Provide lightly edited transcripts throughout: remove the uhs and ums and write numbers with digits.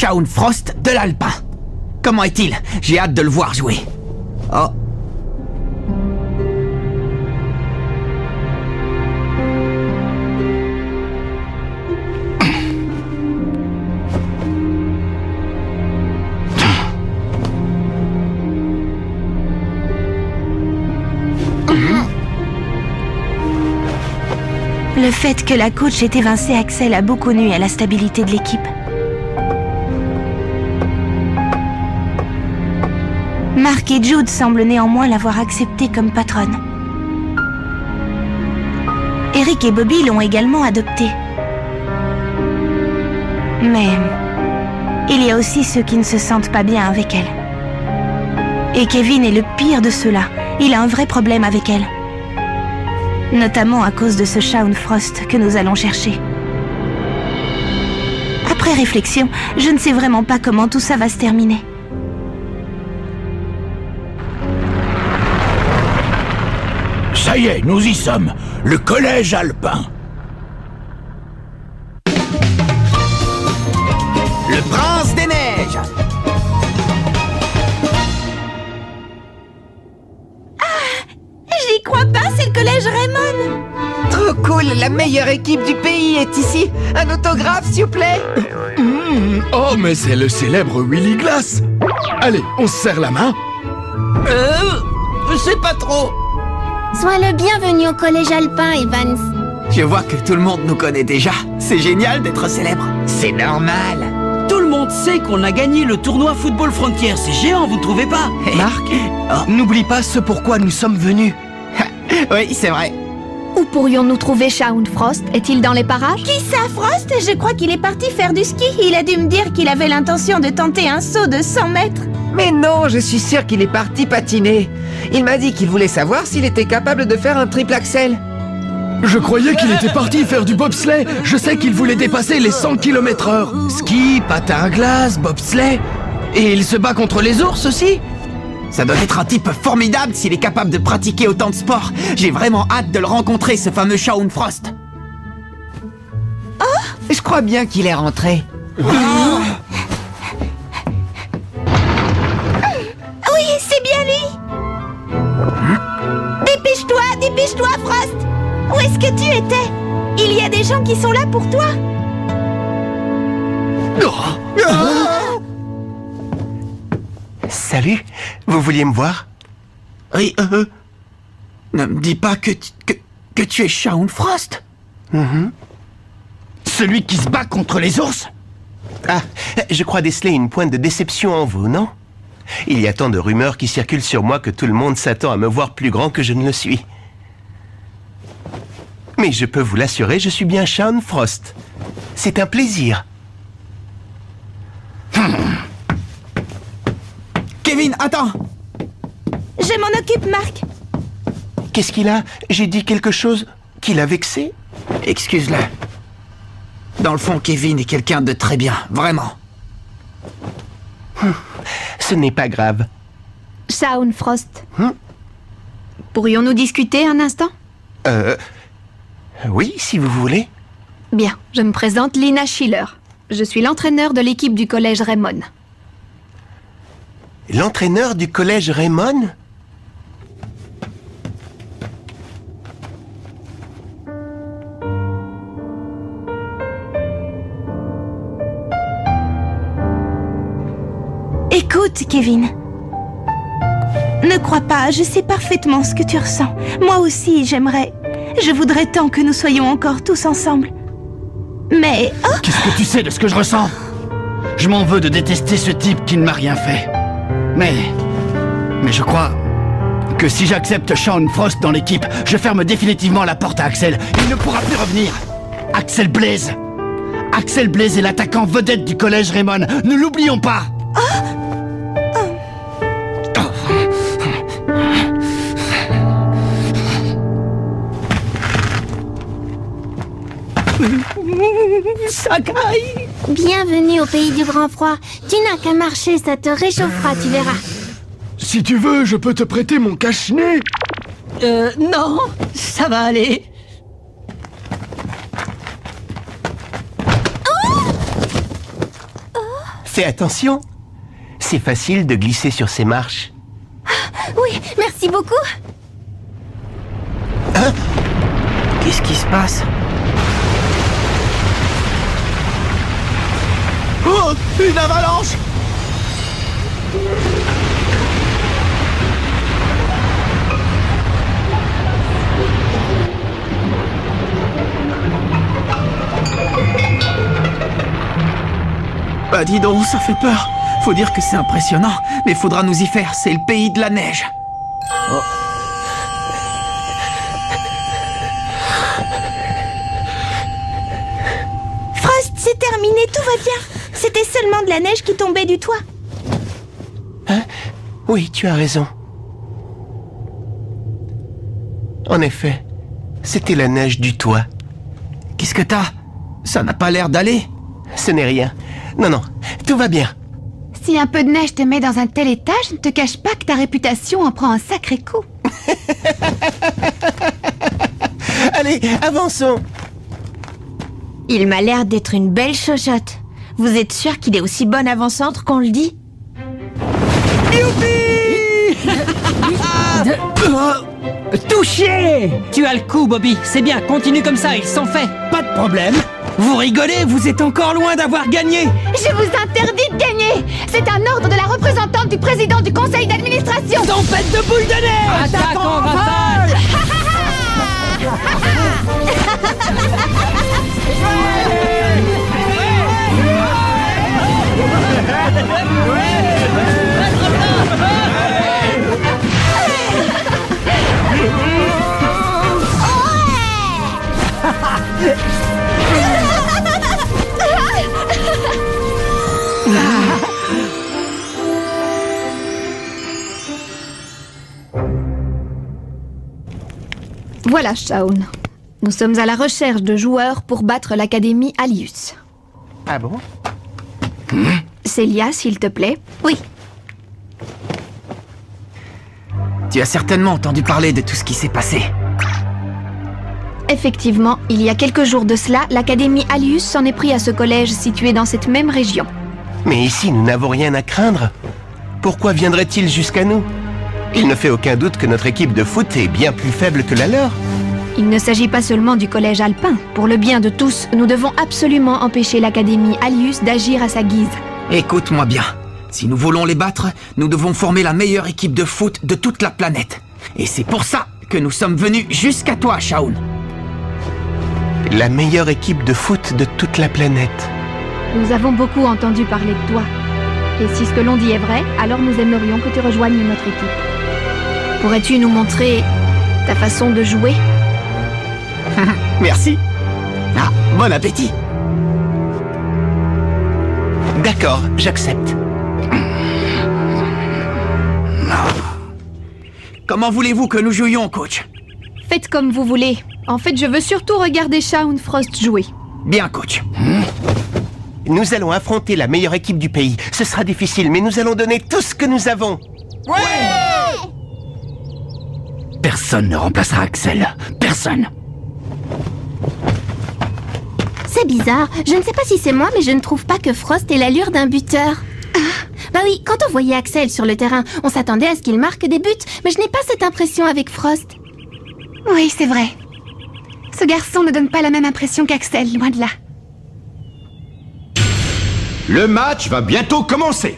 Shaun Frost de l'Alpin. Comment est-il? J'ai hâte de le voir jouer. Oh. Le fait que la coach ait évincé Axel a beaucoup nui à la stabilité de l'équipe. Mark et Jude semblent néanmoins l'avoir acceptée comme patronne. Eric et Bobby l'ont également adoptée. Mais il y a aussi ceux qui ne se sentent pas bien avec elle. Et Kevin est le pire de ceux-là. Il a un vrai problème avec elle. Notamment à cause de ce Shaun Frost que nous allons chercher. Après réflexion, je ne sais vraiment pas comment tout ça va se terminer. Ça y est, nous y sommes. Le collège alpin. Le prince des neiges. J'y crois pas, c'est le collège Raymond. Trop cool, la meilleure équipe du pays est ici. Un autographe, s'il vous plaît. Oh, mais c'est le célèbre Willy Glass. Allez, on se serre la main. Je sais pas trop. Sois le bienvenu au collège alpin, Evans. Je vois que tout le monde nous connaît déjà. C'est génial d'être célèbre. C'est normal. Tout le monde sait qu'on a gagné le tournoi Football Frontier. C'est géant, vous ne trouvez pas? Marc, Oh. n'oublie pas ce pourquoi nous sommes venus. Oui, c'est vrai. Où pourrions-nous trouver Shaun Frost? Est-il dans les parages? Qui ça, Frost? Je crois qu'il est parti faire du ski. Il a dû me dire qu'il avait l'intention de tenter un saut de 100 mètres. Mais non, je suis sûr qu'il est parti patiner. Il m'a dit qu'il voulait savoir s'il était capable de faire un triple axel. Je croyais qu'il était parti faire du bobsleigh. Je sais qu'il voulait dépasser les 100 km/h. Ski, patin à glace, bobsleigh. Et il se bat contre les ours aussi. Ça doit être un type formidable s'il est capable de pratiquer autant de sports. J'ai vraiment hâte de le rencontrer, ce fameux Shaun Frost. Je crois bien qu'il est rentré. Oui, c'est bien lui. Dépêche-toi, dépêche-toi, Frost. Où est-ce que tu étais? Il y a des gens qui sont là pour toi. Salut, vous vouliez me voir? Oui, ne me dis pas que tu es Shaun Frost. Celui qui se bat contre les ours? Ah, je crois déceler une pointe de déception en vous, non? Il y a tant de rumeurs qui circulent sur moi que tout le monde s'attend à me voir plus grand que je ne le suis. Mais je peux vous l'assurer, je suis bien Shaun Frost. C'est un plaisir. Kevin, attends. Je m'en occupe, Marc. Qu'est-ce qu'il a? J'ai dit quelque chose qui l'a vexé? Excuse-le. Dans le fond, Kevin est quelqu'un de très bien, vraiment. Ce n'est pas grave. Shaun Frost. Pourrions-nous discuter un instant? Oui, si vous voulez. Bien, je me présente Lina Schiller. Je suis l'entraîneur de l'équipe du collège Raymond. L'entraîneur du collège Raymond? Écoute, Kevin. Ne crois pas, je sais parfaitement ce que tu ressens. Moi aussi, j'aimerais... Je voudrais tant que nous soyons encore tous ensemble. Mais... Oh! Qu'est-ce que tu sais de ce que je ressens? Je m'en veux de détester ce type qui ne m'a rien fait. Mais je crois que si j'accepte Shaun Frost dans l'équipe, je ferme définitivement la porte à Axel. Il ne pourra plus revenir. Axel Blaze. Axel Blaze est l'attaquant vedette du collège Raymond. Ne l'oublions pas. Sakai! Bienvenue au pays du grand froid. Tu n'as qu'à marcher, ça te réchauffera, tu verras. Si tu veux, je peux te prêter mon cache-nez. Non, ça va aller. Fais attention. C'est facile de glisser sur ces marches. Oui, merci beaucoup. Hein? Qu'est-ce qui se passe? Oh, une avalanche! Bah dis donc, ça fait peur. Faut dire que c'est impressionnant, mais faudra nous y faire, c'est le pays de la neige. Oh. Frost, c'est terminé, tout va bien. C'était seulement de la neige qui tombait du toit. Hein? Oui, tu as raison. En effet, c'était la neige du toit. Qu'est-ce que t'as? Ça n'a pas l'air d'aller. Ce n'est rien. Non, non, tout va bien. Si un peu de neige te met dans un tel état, je ne te cache pas que ta réputation en prend un sacré coup. Allez, avançons. Il m'a l'air d'être une belle chochotte. Vous êtes sûr qu'il est aussi bon avant-centre qu'on le dit? Touché! Tu as le coup, Bobby. C'est bien, continue comme ça, ils sont faits. Pas de problème. Vous rigolez, vous êtes encore loin d'avoir gagné. Je vous interdis de gagner. C'est un ordre de la représentante du président du conseil d'administration. Tempête de boules de neige! Attaque en rafale! Voilà, Shaun. Nous sommes à la recherche de joueurs pour battre l'Académie Alius. Ah bon? Célia, s'il te plaît. Oui. Tu as certainement entendu parler de tout ce qui s'est passé. Effectivement, il y a quelques jours de cela, l'Académie Alius s'en est pris à ce collège situé dans cette même région. Mais ici, nous n'avons rien à craindre. Pourquoi viendrait-il jusqu'à nous? Il ne fait aucun doute que notre équipe de foot est bien plus faible que la leur. Il ne s'agit pas seulement du collège alpin. Pour le bien de tous, nous devons absolument empêcher l'Académie Alius d'agir à sa guise. Écoute-moi bien. Si nous voulons les battre, nous devons former la meilleure équipe de foot de toute la planète. Et c'est pour ça que nous sommes venus jusqu'à toi, Shaun. La meilleure équipe de foot de toute la planète. Nous avons beaucoup entendu parler de toi. Et si ce que l'on dit est vrai, alors nous aimerions que tu rejoignes notre équipe. Pourrais-tu nous montrer ta façon de jouer? Merci. Ah, bon appétit. D'accord, j'accepte. Comment voulez-vous que nous jouions, coach? Faites comme vous voulez. En fait, je veux surtout regarder Shaun Frost jouer. Bien, coach. Nous allons affronter la meilleure équipe du pays. Ce sera difficile, mais nous allons donner tout ce que nous avons. Ouais! Personne ne remplacera Axel. Personne. C'est bizarre. Je ne sais pas si c'est moi, mais je ne trouve pas que Frost ait l'allure d'un buteur. Bah oui, quand on voyait Axel sur le terrain, on s'attendait à ce qu'il marque des buts, mais je n'ai pas cette impression avec Frost. Oui, c'est vrai. Ce garçon ne donne pas la même impression qu'Axel, loin de là. Le match va bientôt commencer.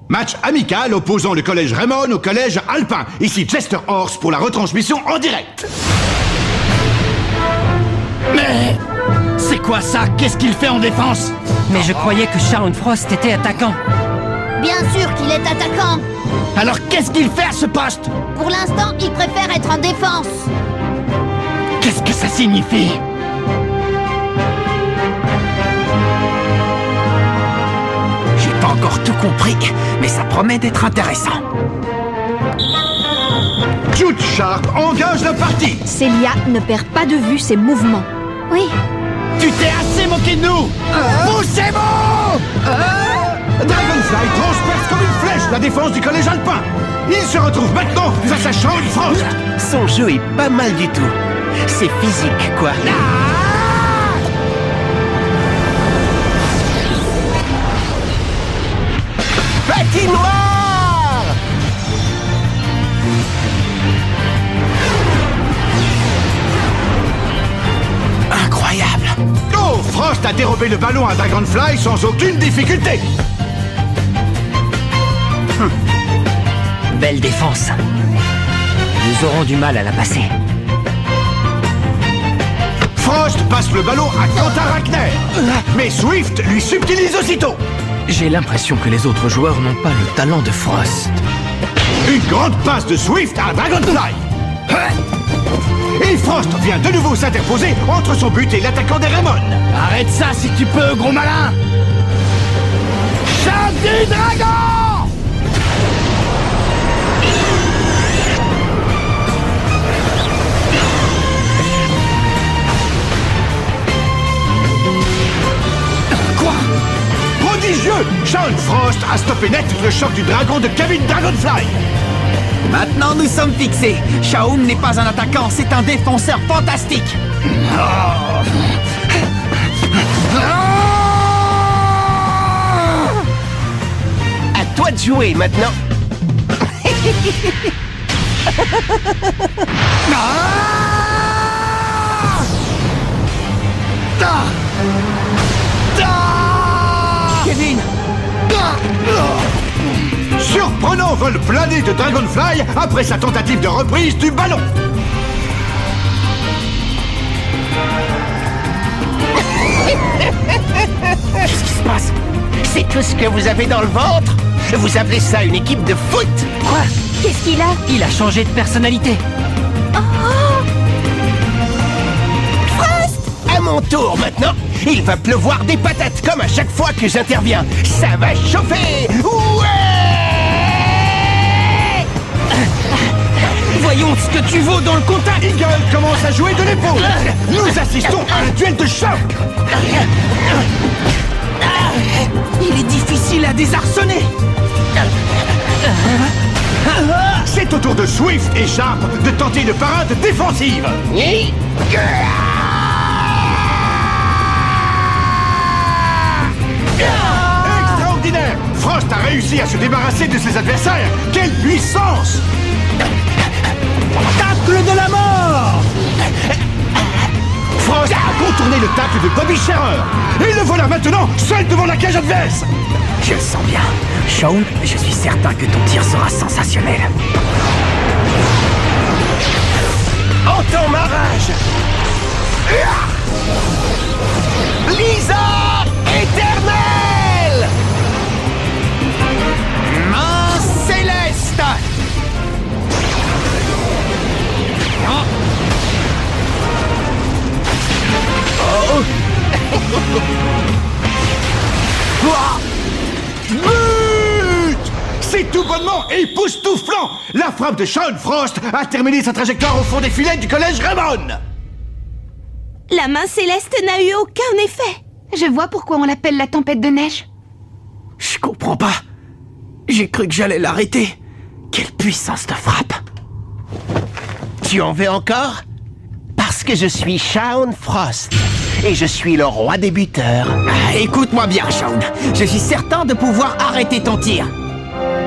Match amical opposant le collège Raymond au collège Alpin. Ici Chester Horse pour la retransmission en direct. Mais... c'est quoi ça? Qu'est-ce qu'il fait en défense? Mais je croyais que Shaun Frost était attaquant. Bien sûr qu'il est attaquant. Alors qu'est-ce qu'il fait à ce poste? Pour l'instant, il préfère être en défense. Qu'est-ce que ça signifie? J'ai pas encore tout compris, mais ça promet d'être intéressant. Jude Sharp engage la partie. Célia ne perd pas de vue ses mouvements. Oui. Tu t'es assez moqué de nous! Poussez-vous! Dragonfly transperce comme une flèche la défense du collège Alpin. Il se retrouve maintenant face à Shaun Frost. Son jeu est pas mal du tout. C'est physique, quoi. Frost a dérobé le ballon à Dragonfly sans aucune difficulté. Belle défense. Nous aurons du mal à la passer. Frost passe le ballon à Quentin Rackner. Mais Swift lui subtilise aussitôt. J'ai l'impression que les autres joueurs n'ont pas le talent de Frost. Une grande passe de Swift à Dragonfly. Et Frost vient de nouveau s'interposer entre son but et l'attaquant des Raymond. Arrête ça si tu peux, gros malin! Chant du dragon! Quoi? Prodigieux! Sean Frost a stoppé net le choc du dragon de Kevin Dragonfly. Maintenant, nous sommes fixés. Shaun n'est pas un attaquant, c'est un défenseur fantastique. À toi de jouer maintenant. Kevin! Surprenant vol plané de Dragonfly après sa tentative de reprise du ballon. Qu'est-ce qui se passe? C'est tout ce que vous avez dans le ventre? Vous appelez ça une équipe de foot? Quoi? Qu'est-ce qu'il a? Il a changé de personnalité. À mon tour maintenant. Il va pleuvoir des patates comme à chaque fois que j'interviens. Ça va chauffer. Ouais! Voyons ce que tu vaux dans le contact. Eagle commence à jouer de l'épaule. Nous assistons à un duel de choc. Il est difficile à désarçonner. C'est au tour de Swift et Sharp de tenter une parade défensive. Extraordinaire! Frost a réussi à se débarrasser de ses adversaires. Quelle puissance! Tacle de la mort! Frost a contourné le tacle de Bobby Scherer. Et le voilà maintenant seul devant la cage adverse. Je le sens bien. Shaun, je suis certain que ton tir sera sensationnel. Entends ma rage! Lisa éternelle! Main céleste! But! C'est tout bonnement époustouflant! La frappe de Sean Frost a terminé sa trajectoire au fond des filets du collège Raymond. La main céleste n'a eu aucun effet. Je vois pourquoi on l'appelle la tempête de neige. Je comprends pas. J'ai cru que j'allais l'arrêter. Quelle puissance de frappe! Tu en veux encore? Parce que je suis Sean Frost. Et je suis le roi des buteurs. Écoute-moi bien, Shaun. Je suis certain de pouvoir arrêter ton tir.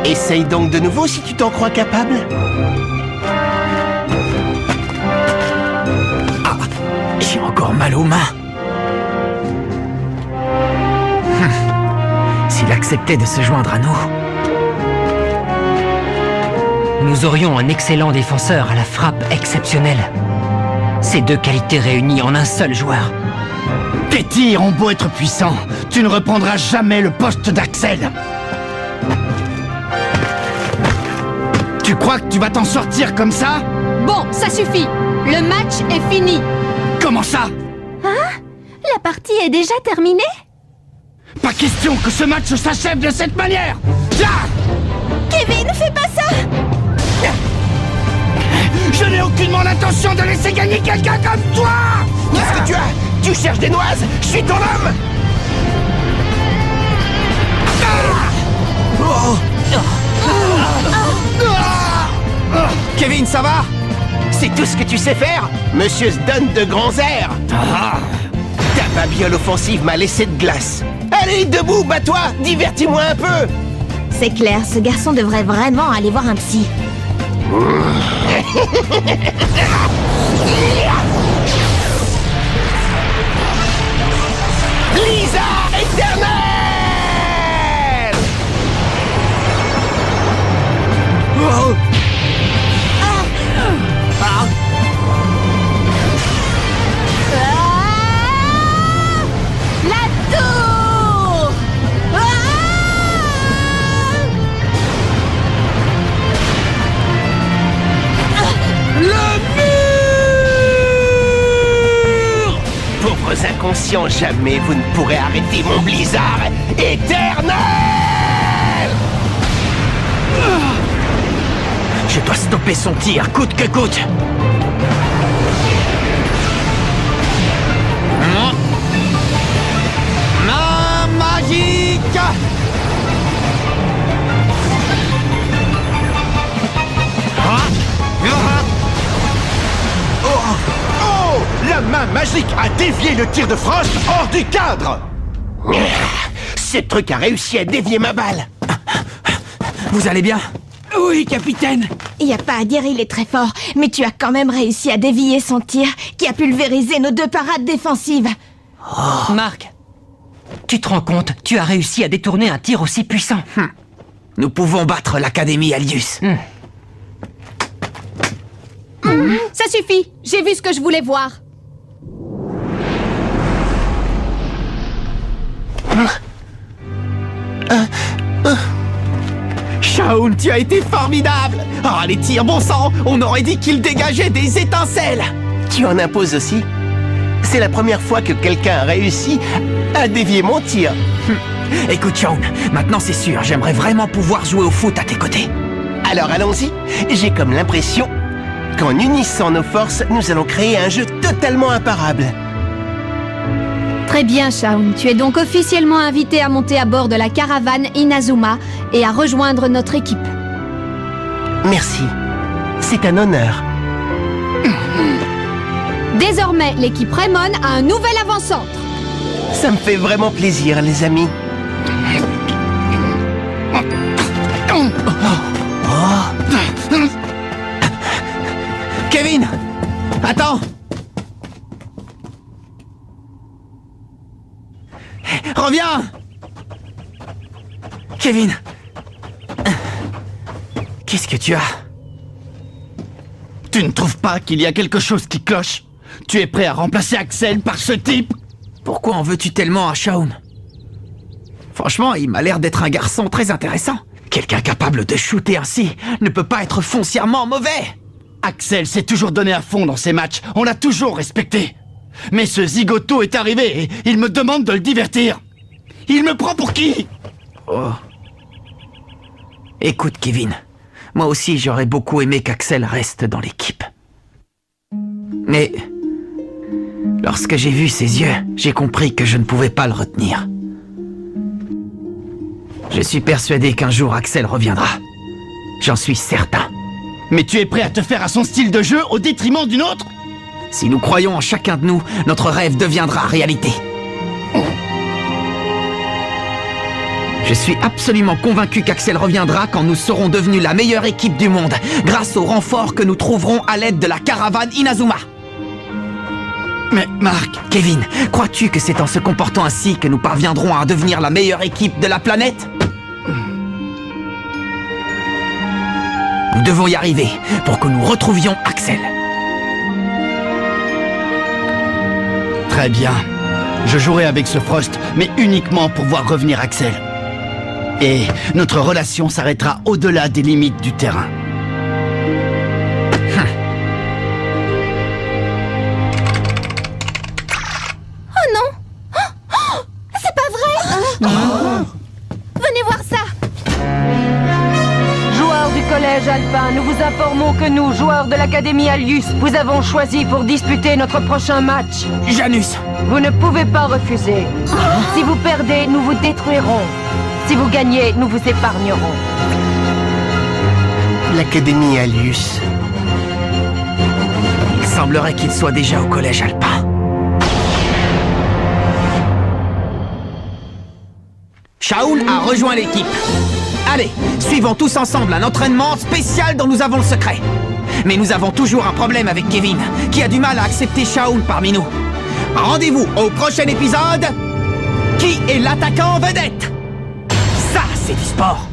Essaye donc de nouveau si tu t'en crois capable. Ah, j'ai encore mal aux mains. S'il acceptait de se joindre à nous... Nous aurions un excellent défenseur à la frappe exceptionnelle. Ces deux qualités réunies en un seul joueur. Tes tirs ont beau être puissants, tu ne reprendras jamais le poste d'Axel. Tu crois que tu vas t'en sortir comme ça? Bon, ça suffit. Le match est fini. Comment ça? Hein? La partie est déjà terminée? Pas question que ce match s'achève de cette manière. Kevin, fais pas ça! Je n'ai aucunement l'intention de laisser gagner quelqu'un comme toi. Qu'est-ce que tu as? Tu cherches des noises? Je suis ton homme. Kevin, ça va? C'est tout ce que tu sais faire? Monsieur se donne de grands airs. Ta babiole offensive m'a laissé de glace. Allez, debout, bats-toi, divertis-moi un peu. C'est clair, ce garçon devrait vraiment aller voir un psy. inconscients, jamais vous ne pourrez arrêter mon blizzard éternel! Je dois stopper son tir, coûte que coûte. Main magique! Oh! La main magique a dévié le tir de Frost hors du cadre! Ce truc a réussi à dévier ma balle. Vous allez bien? Oui, capitaine. Y a pas à dire, il est très fort, mais tu as quand même réussi à dévier son tir, qui a pulvérisé nos 2 parades défensives. Oh. Marc, tu te rends compte, tu as réussi à détourner un tir aussi puissant. Nous pouvons battre l'Académie Alius. Ça suffit, j'ai vu ce que je voulais voir. Shaun, tu as été formidable! Ah, les tirs, bon sang! On aurait dit qu'ils dégageaient des étincelles! Tu en imposes aussi? C'est la première fois que quelqu'un a réussi à dévier mon tir. Écoute, Shaun, maintenant c'est sûr, j'aimerais vraiment pouvoir jouer au foot à tes côtés. Alors allons-y. J'ai comme l'impression qu'en unissant nos forces, nous allons créer un jeu totalement imparable. Très bien, Shaun. Tu es donc officiellement invité à monter à bord de la caravane Inazuma et à rejoindre notre équipe. Merci. C'est un honneur. Désormais, l'équipe Raymond a un nouvel avant-centre. Ça me fait vraiment plaisir, les amis. Kevin! Attends! Reviens! Kevin! Qu'est-ce que tu as? Tu ne trouves pas qu'il y a quelque chose qui cloche? Tu es prêt à remplacer Axel par ce type? Pourquoi en veux-tu tellement à Shaun? Franchement, il m'a l'air d'être un garçon très intéressant. Quelqu'un capable de shooter ainsi ne peut pas être foncièrement mauvais. Axel s'est toujours donné à fond dans ses matchs. On l'a toujours respecté. Mais ce zigoto est arrivé et il me demande de le divertir. Il me prend pour qui? Oh. Écoute, Kevin. Moi aussi, j'aurais beaucoup aimé qu'Axel reste dans l'équipe. Mais lorsque j'ai vu ses yeux, j'ai compris que je ne pouvais pas le retenir. Je suis persuadé qu'un jour Axel reviendra. J'en suis certain. Mais tu es prêt à te faire à son style de jeu au détriment d'une autre? Si nous croyons en chacun de nous, notre rêve deviendra réalité. Je suis absolument convaincu qu'Axel reviendra quand nous serons devenus la meilleure équipe du monde, grâce au renfort que nous trouverons à l'aide de la caravane Inazuma. Mais Marc... Kevin, crois-tu que c'est en se comportant ainsi que nous parviendrons à devenir la meilleure équipe de la planète? Nous devons y arriver pour que nous retrouvions Axel. Très bien. Je jouerai avec ce Frost, mais uniquement pour voir revenir Axel. Et notre relation s'arrêtera au-delà des limites du terrain. Oh non! Oh, c'est pas vrai! Venez voir ça! Joueurs du collège Alpin, nous vous informons que nous, joueurs de l'Académie Alius, vous avons choisi pour disputer notre prochain match. Janus! Vous ne pouvez pas refuser. Si vous perdez, nous vous détruirons. Si vous gagnez, nous vous épargnerons. L'Académie Alius. Il semblerait qu'il soit déjà au collège Alpin. Shaun a rejoint l'équipe. Allez, suivons tous ensemble un entraînement spécial dont nous avons le secret. Mais nous avons toujours un problème avec Kevin, qui a du mal à accepter Shaun parmi nous. Rendez-vous au prochain épisode. Qui est l'attaquant vedette? Ça, c'est du sport.